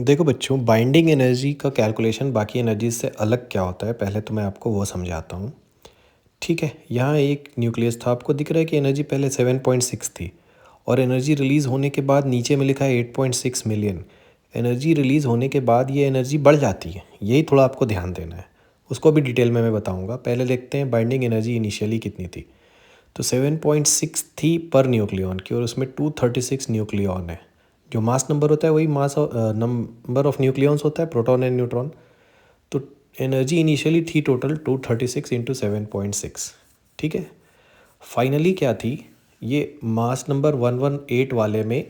देखो बच्चों, binding energy का कैलकुलेशन बाकी एनर्जी से अलग क्या होता है, पहले तो मैं आपको वो समझाता हूँ। ठीक है, यहाँ एक न्यूक्लियस था, आपको दिख रहा है कि एनर्जी पहले 7.6 थी और एनर्जी रिलीज़ होने के बाद नीचे में लिखा है 8.6 मिलियन। एनर्जी रिलीज़ होने के बाद ये एनर्जी बढ़ जाती है, यही थोड़ा आपको ध्यान देना है। उसको भी डिटेल में मैं बताऊँगा। पहले देखते हैं बाइंडिंग एनर्जी इनिशियली कितनी थी। तो 7.6 थी पर न्यूक्लियन की, और उसमें 236 न्यूक्लियन है। जो मास नंबर होता है वही मास नंबर ऑफ न्यूक्लियंस होता है, प्रोटॉन एंड न्यूट्रॉन। तो एनर्जी इनिशियली थी टोटल 236 इंटू 7.6। ठीक है, फाइनली क्या थी, ये मास नंबर 118 वाले में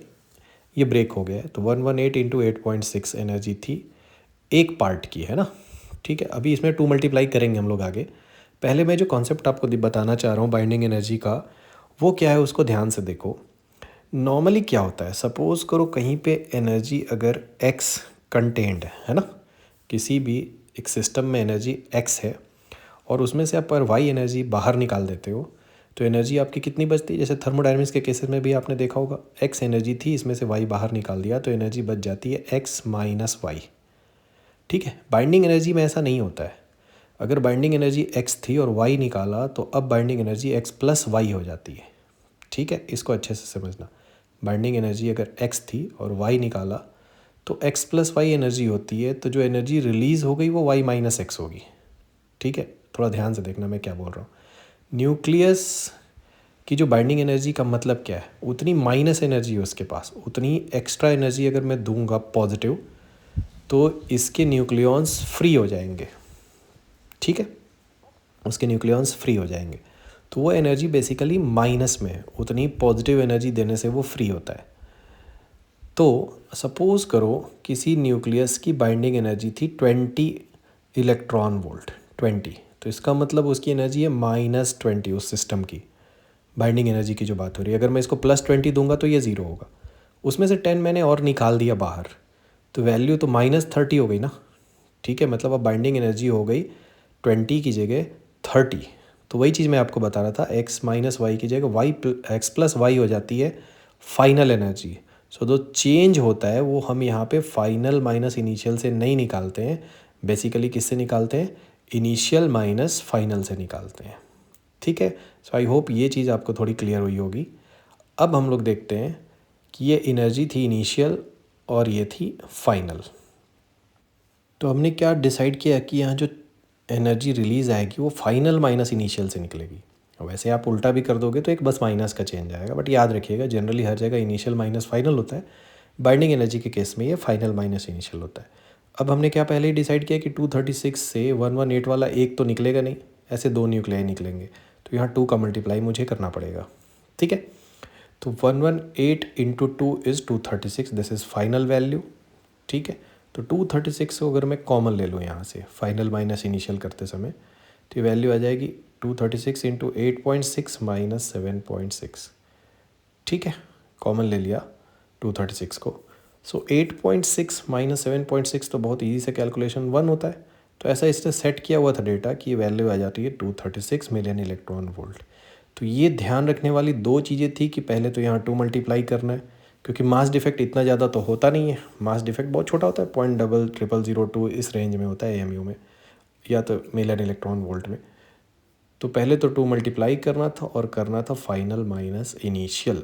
ये ब्रेक हो गया है। तो 118 इंटू 8.6 एनर्जी थी एक पार्ट की, है ना। ठीक है, अभी इसमें 2 मल्टीप्लाई करेंगे हम लोग आगे। पहले मैं जो कॉन्सेप्ट आपको बताना चाह रहा हूँ बाइंडिंग एनर्जी का, वो क्या है उसको ध्यान से देखो। नॉर्मली क्या होता है, सपोज़ करो कहीं पे एनर्जी अगर एक्स कंटेंड है ना, किसी भी एक सिस्टम में एनर्जी एक्स है और उसमें से आप पर वाई एनर्जी बाहर निकाल देते हो, तो एनर्जी आपकी कितनी बचती है। जैसे थर्मोडायनेमिक्स के केसेस में भी आपने देखा होगा, एक्स एनर्जी थी, इसमें से वाई बाहर निकाल दिया तो एनर्जी बच जाती है एक्स माइनस वाई। ठीक है, बाइंडिंग एनर्जी में ऐसा नहीं होता है। अगर बाइंडिंग एनर्जी एक्स थी और वाई निकाला तो अब binding energy X plus Y हो जाती है। ठीक है, इसको अच्छे से समझना। बाइंडिंग एनर्जी अगर एक्स थी और वाई निकाला तो एक्स प्लस वाई एनर्जी होती है, तो जो एनर्जी रिलीज़ हो गई वो वाई माइनस एक्स होगी। ठीक है, थोड़ा ध्यान से देखना मैं क्या बोल रहा हूँ। न्यूक्लियस की जो बाइंडिंग एनर्जी का मतलब क्या है, उतनी माइनस एनर्जी है उसके पास, उतनी एक्स्ट्रा एनर्जी अगर मैं दूंगा पॉजिटिव तो इसके न्यूक्लियॉन्स फ्री हो जाएंगे। ठीक है, उसके न्यूक्लियॉन्स फ्री हो जाएंगे, तो वो एनर्जी बेसिकली माइनस में है, उतनी पॉजिटिव एनर्जी देने से वो फ्री होता है। तो सपोज़ करो किसी न्यूक्लियस की बाइंडिंग एनर्जी थी 20 इलेक्ट्रॉन वोल्ट, 20, तो इसका मतलब उसकी एनर्जी है -20। उस सिस्टम की बाइंडिंग एनर्जी की जो बात हो रही है, अगर मैं इसको +20 दूंगा तो ये ज़ीरो होगा। उसमें से 10 मैंने और निकाल दिया बाहर, तो वैल्यू तो -30 हो गई ना। ठीक है, मतलब अब बाइंडिंग एनर्जी हो गई 20 की जगह 30। तो वही चीज़ मैं आपको बता रहा था, एक्स माइनस वाई की जगह वाई एक्स प्लस वाई हो जाती है फाइनल एनर्जी। सो जो चेंज होता है वो हम यहाँ पे फाइनल माइनस इनिशियल से नहीं निकालते हैं, बेसिकली किससे निकालते हैं, इनिशियल माइनस फाइनल से निकालते हैं। ठीक है, सो आई होप ये चीज़ आपको थोड़ी क्लियर हुई होगी। अब हम लोग देखते हैं कि ये एनर्जी थी इनिशियल और ये थी फाइनल। तो हमने क्या डिसाइड किया कि यहाँ जो एनर्जी रिलीज़ आएगी वो फाइनल माइनस इनिशियल से निकलेगी। वैसे आप उल्टा भी कर दोगे तो एक बस माइनस का चेंज आएगा, बट याद रखिएगा जनरली हर जगह इनिशियल माइनस फाइनल होता है। बाइंडिंग एनर्जी के केस में ये फाइनल माइनस इनिशियल होता है। अब हमने क्या पहले ही डिसाइड किया कि 236 से 118 वाला एक तो निकलेगा नहीं, ऐसे दो न्यूक्लियाई निकलेंगे, तो यहाँ 2 का मल्टीप्लाई मुझे करना पड़ेगा। ठीक है, तो 118 into 2 is 236, this is final value. ठीक है, तो 236 को अगर मैं कॉमन ले लूँ यहाँ से फाइनल माइनस इनिशियल करते समय, तो ये वैल्यू आ जाएगी 236 इंटू 8.6 माइनस 7.6। ठीक है, कॉमन ले लिया 236 को। सो 8.6 माइनस 7.6 तो बहुत ईजी से कैलकुलेशन 1 होता है। तो ऐसा इसने सेट किया हुआ था डेटा कि ये वैल्यू आ जाती है 236 मिलियन इलेक्ट्रॉन वोल्ट। तो ये ध्यान रखने वाली दो चीज़ें थी कि पहले तो यहाँ 2 मल्टीप्लाई करना है, क्योंकि मास डिफेक्ट इतना ज़्यादा तो होता नहीं है, मास डिफेक्ट बहुत छोटा होता है, 0.0002 इस रेंज में होता है एएमयू में या तो मिलियन इलेक्ट्रॉन वोल्ट में। तो पहले तो 2 मल्टीप्लाई करना था और करना था फाइनल माइनस इनिशियल।